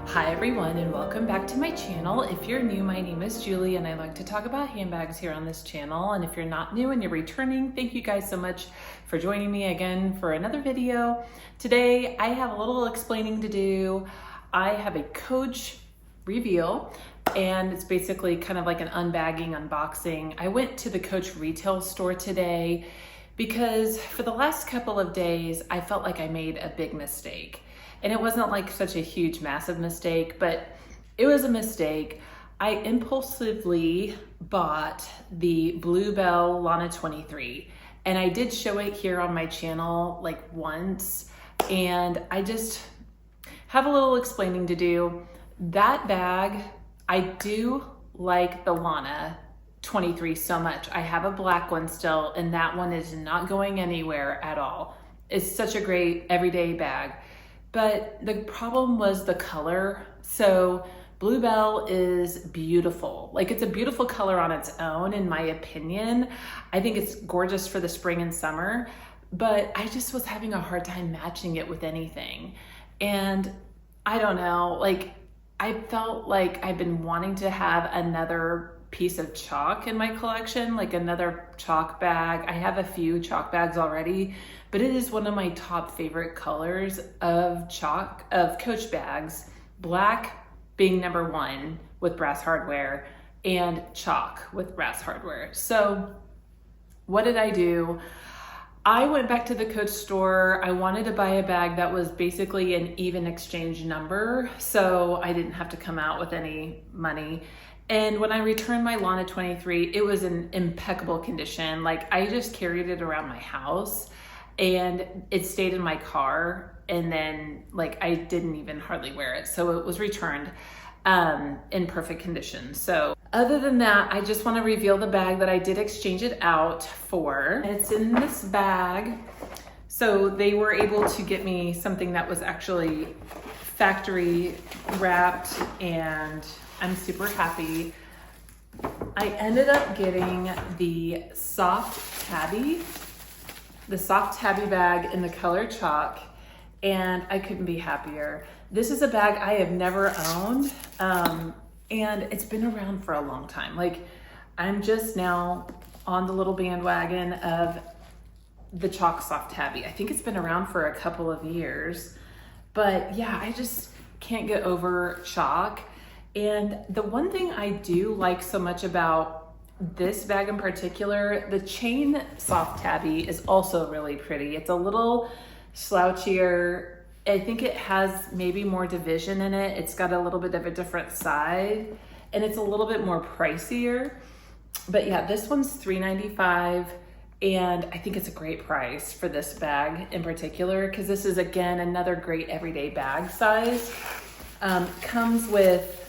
Hi everyone and welcome back to my channel. If you're new, my name is Julie and I like to talk about handbags here on this channel. And if you're not new and you're returning, thank you guys so much for joining me again for another video. Today I have a little explaining to do. I have a Coach reveal and it's basically kind of like an unbagging, unboxing. I went to the Coach retail store today because for the last couple of days I felt like I made a big mistake. And it wasn't like such a huge, massive mistake, but it was a mistake. I impulsively bought the Bluebell Lana 23, and I did show it here on my channel like once, and I just have a little explaining to do. That bag, I do like the Lana 23 so much. I have a black one still, and that one is not going anywhere at all. It's such a great everyday bag. But the problem was the color. So Bluebell is beautiful. Like, it's a beautiful color on its own, in my opinion. I think it's gorgeous for the spring and summer, but I just was having a hard time matching it with anything. And I don't know, like, I felt like I've been wanting to have another piece of chalk in my collection, like another chalk bag. I have a few chalk bags already, but it is one of my top favorite colors of Coach bags, black being number one with brass hardware and chalk with brass hardware. So what did I do? I went back to the Coach store. I wanted to buy a bag that was basically an even exchange number, so I didn't have to come out with any money. And when I returned my Lana 23, it was in impeccable condition. Like, I just carried it around my house and it stayed in my car, and then like I didn't even hardly wear it. So it was returned in perfect condition. So other than that, I just want to reveal the bag that I did exchange it out for. It's in this bag. So they were able to get me something that was actually factory wrapped, and I'm super happy. I ended up getting the soft Tabby bag in the color chalk, and I couldn't be happier. This is a bag I have never owned, and it's been around for a long time. Like, I'm just now on the little bandwagon of the chalk soft Tabby. I think it's been around for a couple of years, but yeah, I just can't get over chalk. And the one thing I do like so much about this bag in particular, the chain soft Tabby is also really pretty. It's a little slouchier. I think it has maybe more division in it. It's got a little bit of a different side, and it's a little bit more pricier. But yeah, this one's $3.95, and I think it's a great price for this bag in particular, because this is, again, another great everyday bag size. Comes with,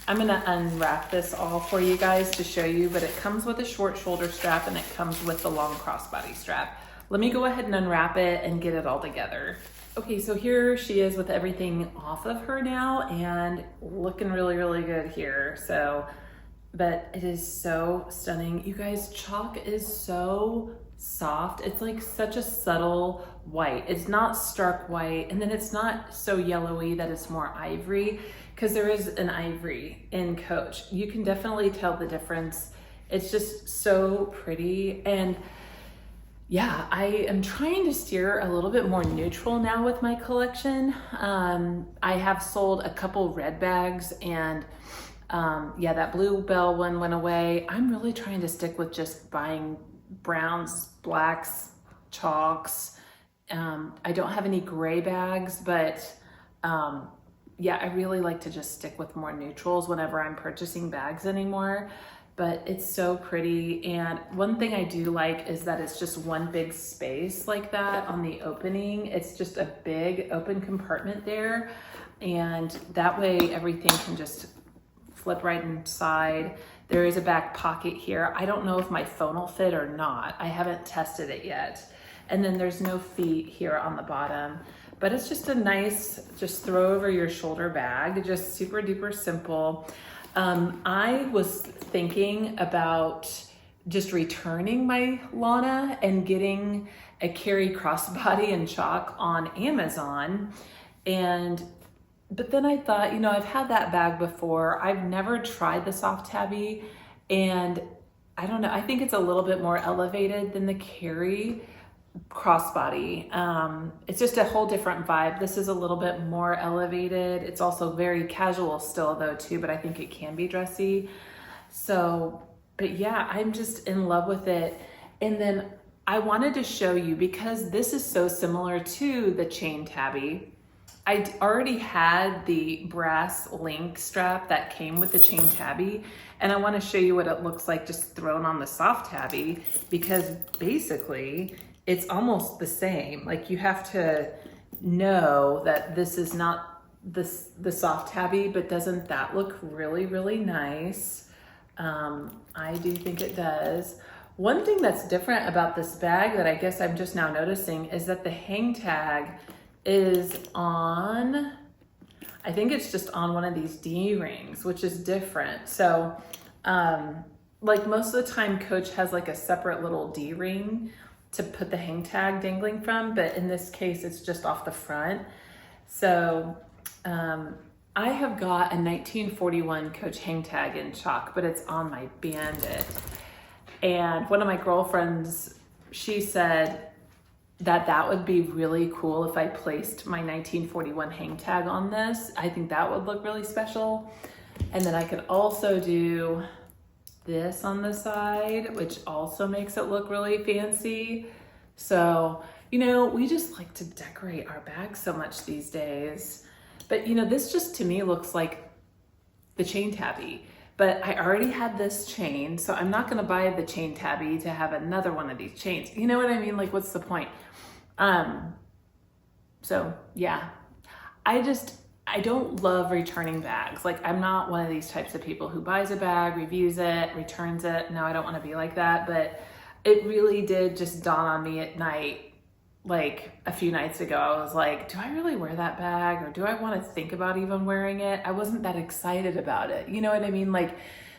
I'm gonna unwrap this all for you guys to show you, but it comes with a short shoulder strap and it comes with the long crossbody strap. Let me go ahead and unwrap it and get it all together. Okay, so here she is with everything off of her now and looking really, really good here. So, but it is so stunning. You guys, chalk is so soft. It's like such a subtle white. It's not stark white, and then it's not so yellowy that it's more ivory, because there is an ivory in Coach. You can definitely tell the difference. It's just so pretty. And yeah, I am trying to steer a little bit more neutral now with my collection. I have sold a couple red bags, and yeah, that Bluebell one went away. I'm really trying to stick with just buying browns, blacks, chalks. I don't have any gray bags, but yeah, I really like to just stick with more neutrals whenever I'm purchasing bags anymore. But it's so pretty. And one thing I do like is that it's just one big space like that on the opening. It's just a big open compartment there. And that way everything can just flip right inside. There is a back pocket here. I don't know if my phone will fit or not. I haven't tested it yet. And then there's no feet here on the bottom. But it's just a nice, just throw over your shoulder bag, just super duper simple. I was thinking about just returning my Lana and getting a carry crossbody and chalk on Amazon. And but then I thought, you know, I've had that bag before. I've never tried the soft tabby, and I don't know, I think it's a little bit more elevated than the Carry crossbody. It's just a whole different vibe. This is a little bit more elevated. It's also very casual still though too, but I think it can be dressy. So, but yeah, I'm just in love with it. And then I wanted to show you, because this is so similar to the chain tabby. I already had the brass link strap that came with the chain tabby, and I want to show you what it looks like just thrown on the soft tabby, because basically it's almost the same. Like, you have to know that this is not the soft tabby, but doesn't that look really, really nice? I do think it does. One thing that's different about this bag that I guess I'm just now noticing is that the hang tag is on, I think it's just on one of these D-rings, which is different. So like most of the time Coach has like a separate little D-ring to put the hang tag dangling from, but in this case it's just off the front. So I have got a 1941 Coach hang tag in chalk, but it's on my Bandit. And one of my girlfriends, she said that would be really cool if I placed my 1941 hang tag on this. I think that would look really special. And then I could also do this on the side, which also makes it look really fancy. So, you know, we just like to decorate our bags so much these days. But you know, this just to me looks like the chain tabby. But I already had this chain, so I'm not gonna buy the chain tabby to have another one of these chains. You know what I mean? Like, what's the point? So yeah, I don't love returning bags. Like, I'm not one of these types of people who buys a bag, reviews it, returns it. No, I don't wanna be like that, but it really did just dawn on me at night, like a few nights ago. I was like, do I really wear that bag, or do I want to think about even wearing it? I wasn't that excited about it. You know what I mean? Like,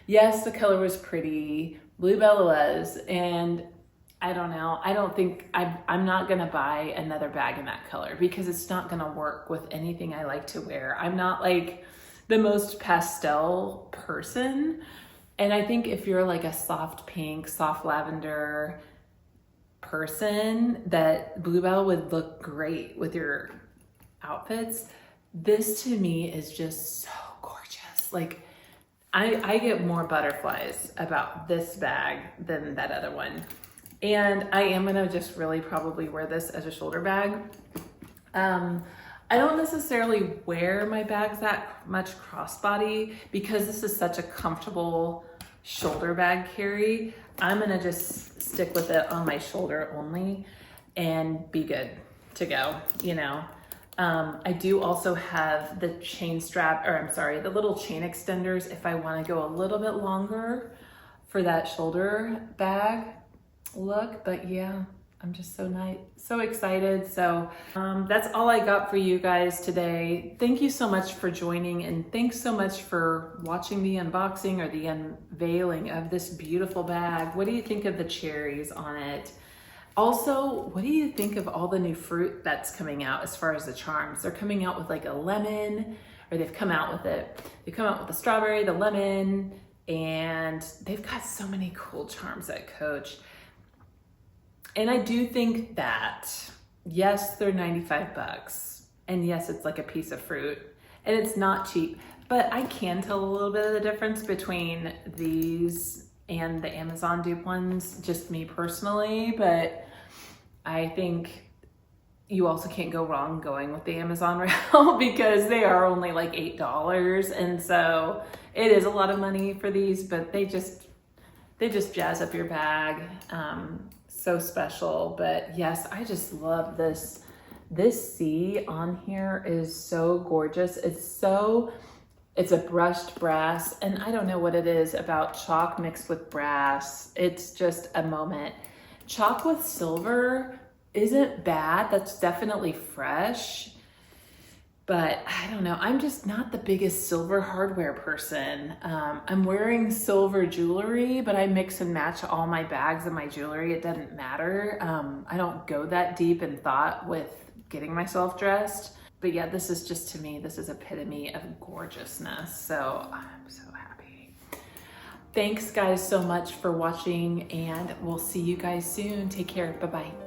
yes, the color was pretty, Bluebell was, and I don't know. I don't think I'm not going to buy another bag in that color, because it's not going to work with anything I like to wear. I'm not like the most pastel person. And I think if you're like a soft pink, soft lavender person, that Bluebell would look great with your outfits. This to me is just so gorgeous. Like, I get more butterflies about this bag than that other one. And I am gonna just really probably wear this as a shoulder bag. I don't necessarily wear my bags that much crossbody, because this is such a comfortable shoulder bag carry. I'm gonna just stick with it on my shoulder only and be good to go, you know. I do also have the chain strap, or I'm sorry, the little chain extenders if I wanna go a little bit longer for that shoulder bag look. But yeah, I'm just so excited. So that's all I got for you guys today. Thank you so much for joining, and thanks so much for watching the unboxing or the unveiling of this beautiful bag. What do you think of the cherries on it? Also, what do you think of all the new fruit that's coming out as far as the charms? They're coming out with like a lemon, or they've come out with it. They come out with the strawberry, the lemon, and they've got so many cool charms at Coach. And I do think that, yes, they're 95 bucks. And yes, it's like a piece of fruit, and it's not cheap, but I can tell a little bit of the difference between these and the Amazon dupe ones, just me personally. But I think you also can't go wrong going with the Amazon route, because they are only like $8. And so it is a lot of money for these, but they just jazz up your bag. So special. But yes, I just love this. This C on here is so gorgeous. It's a brushed brass, and I don't know what it is about chalk mixed with brass. It's just a moment. Chalk with silver isn't bad. That's definitely fresh. But I don't know, I'm just not the biggest silver hardware person. I'm wearing silver jewelry, but I mix and match all my bags and my jewelry. It doesn't matter. I don't go that deep in thought with getting myself dressed. But yeah, this is just, to me, this is epitome of gorgeousness. So I'm so happy. Thanks guys so much for watching, and we'll see you guys soon. Take care. Bye-bye.